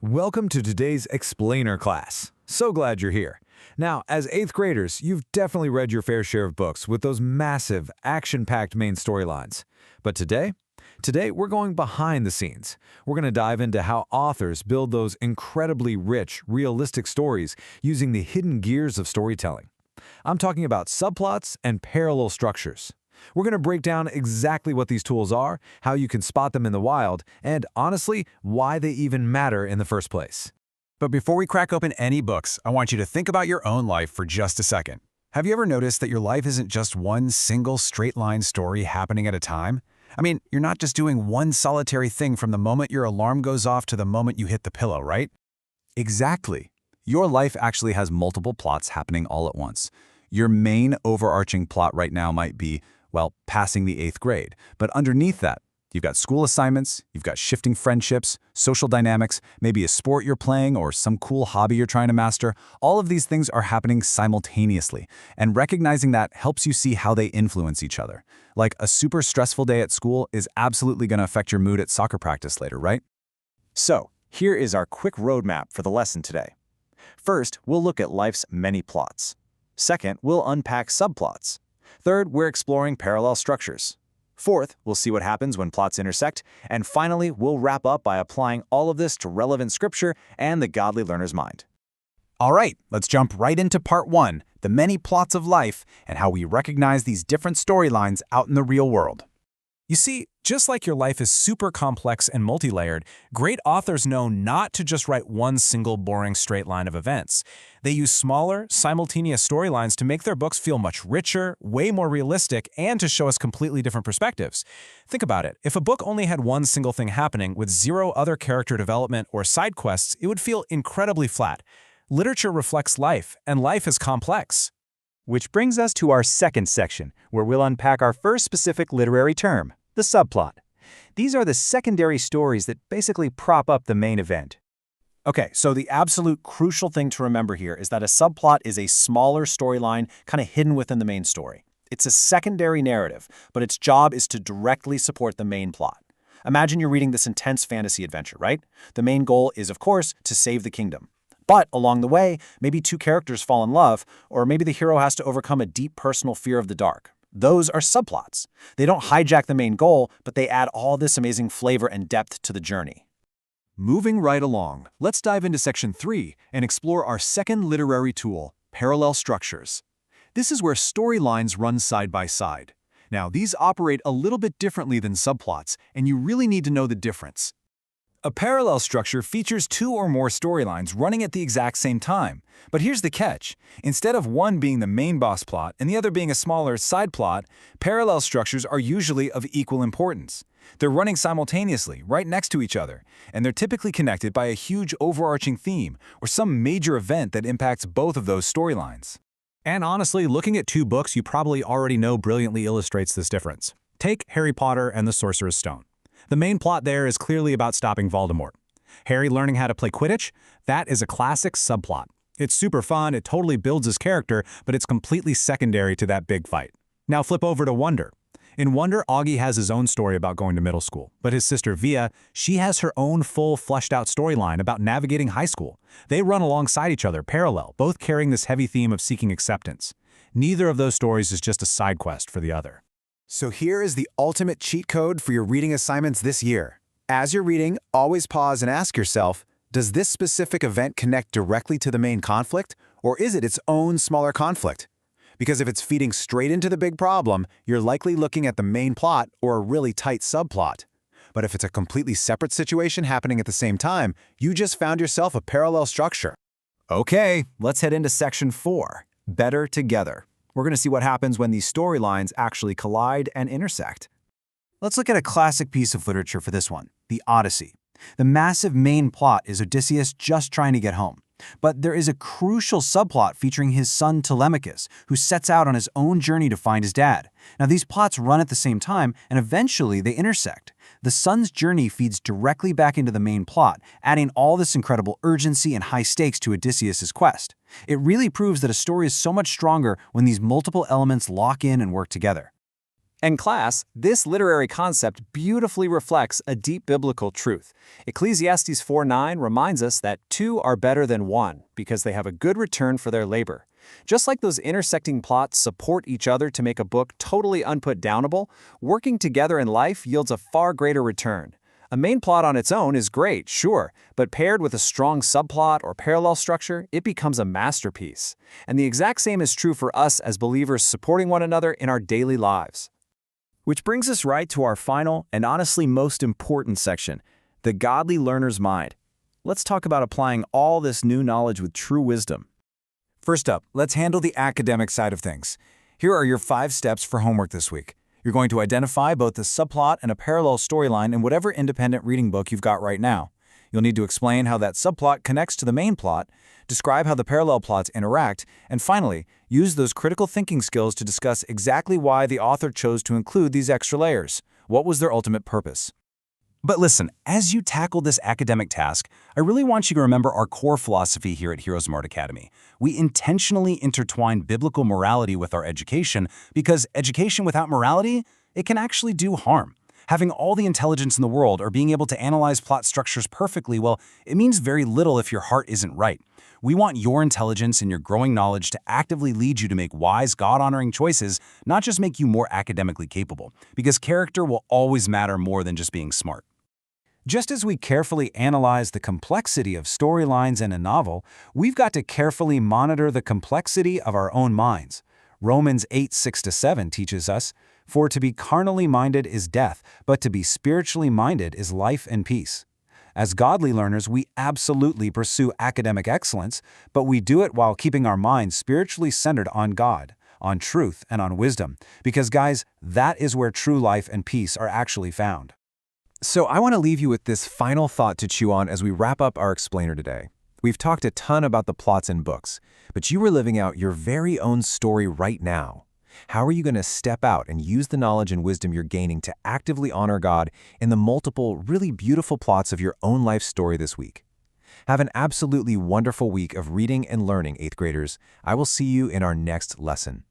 Welcome to today's Explainer class. So glad you're here. Now, as 8th graders, you've definitely read your fair share of books with those massive, action-packed main storylines. But today we're going behind the scenes. We're going to dive into how authors build those incredibly rich, realistic stories using the hidden gears of storytelling. I'm talking about subplots and parallel structures. We're going to break down exactly what these tools are, how you can spot them in the wild, and honestly, why they even matter in the first place. But before we crack open any books, I want you to think about your own life for just a second. Have you ever noticed that your life isn't just one single straight-line story happening at a time? I mean, you're not just doing one solitary thing from the moment your alarm goes off to the moment you hit the pillow, right? Exactly. Your life actually has multiple plots happening all at once. Your main overarching plot right now might be, well, passing the 8th grade. But underneath that, you've got school assignments, you've got shifting friendships, social dynamics, maybe a sport you're playing or some cool hobby you're trying to master. All of these things are happening simultaneously, and recognizing that helps you see how they influence each other. Like a super stressful day at school is absolutely going to affect your mood at soccer practice later, right? So, here is our quick roadmap for the lesson today. First, we'll look at life's many plots. Second, we'll unpack subplots. Third, we're exploring parallel structures. Fourth, we'll see what happens when plots intersect. And finally, we'll wrap up by applying all of this to relevant scripture and the godly learner's mind. All right, let's jump right into part 1, the many plots of life and how we recognize these different storylines out in the real world. You see, just like your life is super complex and multi-layered, great authors know not to just write one single boring straight line of events. They use smaller, simultaneous storylines to make their books feel much richer, way more realistic, and to show us completely different perspectives. Think about it. If a book only had one single thing happening with zero other character development or side quests, it would feel incredibly flat. Literature reflects life, and life is complex. Which brings us to our second section, where we'll unpack our first specific literary term, the subplot. These are the secondary stories that basically prop up the main event. Okay, so the absolute crucial thing to remember here is that a subplot is a smaller storyline kind of hidden within the main story. It's a secondary narrative, but its job is to directly support the main plot. Imagine you're reading this intense fantasy adventure, right? The main goal is, of course, to save the kingdom. But along the way, maybe two characters fall in love, or maybe the hero has to overcome a deep personal fear of the dark. Those are subplots. They don't hijack the main goal, but they add all this amazing flavor and depth to the journey. Moving right along, let's dive into section 3 and explore our second literary tool, parallel structures. This is where storylines run side by side. Now, these operate a little bit differently than subplots, and you really need to know the difference. A parallel structure features two or more storylines running at the exact same time. But here's the catch. Instead of one being the main boss plot and the other being a smaller side plot, parallel structures are usually of equal importance. They're running simultaneously, right next to each other, and they're typically connected by a huge overarching theme or some major event that impacts both of those storylines. And honestly, looking at two books you probably already know brilliantly illustrates this difference. Take Harry Potter and the Sorcerer's Stone. The main plot there is clearly about stopping Voldemort. Harry learning how to play Quidditch? That is a classic subplot. It's super fun, it totally builds his character, but it's completely secondary to that big fight. Now flip over to Wonder. In Wonder, Augie has his own story about going to middle school, but his sister Via, she has her own full fleshed-out storyline about navigating high school. They run alongside each other, parallel, both carrying this heavy theme of seeking acceptance. Neither of those stories is just a side quest for the other. So here is the ultimate cheat code for your reading assignments this year. As you're reading, always pause and ask yourself, does this specific event connect directly to the main conflict, or is it its own smaller conflict? Because if it's feeding straight into the big problem, you're likely looking at the main plot or a really tight subplot. But if it's a completely separate situation happening at the same time, you just found yourself a parallel structure. Okay, let's head into section 4, Better Together. We're going to see what happens when these storylines actually collide and intersect. Let's look at a classic piece of literature for this one, the Odyssey. The massive main plot is Odysseus just trying to get home. But there is a crucial subplot featuring his son Telemachus, who sets out on his own journey to find his dad. Now, these plots run at the same time, and eventually they intersect. The son's journey feeds directly back into the main plot, adding all this incredible urgency and high stakes to Odysseus' quest. It really proves that a story is so much stronger when these multiple elements lock in and work together. And class, this literary concept beautifully reflects a deep biblical truth. Ecclesiastes 4:9 reminds us that two are better than one because they have a good return for their labor. Just like those intersecting plots support each other to make a book totally unputdownable, working together in life yields a far greater return. A main plot on its own is great, sure, but paired with a strong subplot or parallel structure, it becomes a masterpiece. And the exact same is true for us as believers supporting one another in our daily lives. Which brings us right to our final and honestly most important section, the godly learner's mind. Let's talk about applying all this new knowledge with true wisdom. First up, let's handle the academic side of things. Here are your 5 steps for homework this week. You're going to identify both the subplot and a parallel storyline in whatever independent reading book you've got right now. You'll need to explain how that subplot connects to the main plot, describe how the parallel plots interact, and finally, use those critical thinking skills to discuss exactly why the author chose to include these extra layers. What was their ultimate purpose? But listen, as you tackle this academic task, I really want you to remember our core philosophy here at HeroesMart Academy. We intentionally intertwine biblical morality with our education because education without morality, it can actually do harm. Having all the intelligence in the world or being able to analyze plot structures perfectly, well, it means very little if your heart isn't right. We want your intelligence and your growing knowledge to actively lead you to make wise, God-honoring choices, not just make you more academically capable, because character will always matter more than just being smart. Just as we carefully analyze the complexity of storylines in a novel, we've got to carefully monitor the complexity of our own minds. Romans 8:6-7 teaches us, "For to be carnally minded is death, but to be spiritually minded is life and peace." As godly learners, we absolutely pursue academic excellence, but we do it while keeping our minds spiritually centered on God, on truth, and on wisdom. Because, guys, that is where true life and peace are actually found. So I want to leave you with this final thought to chew on as we wrap up our explainer today. We've talked a ton about the plots in books, but you are living out your very own story right now. How are you going to step out and use the knowledge and wisdom you're gaining to actively honor God in the multiple, really beautiful plots of your own life story this week? Have an absolutely wonderful week of reading and learning, 8th graders. I will see you in our next lesson.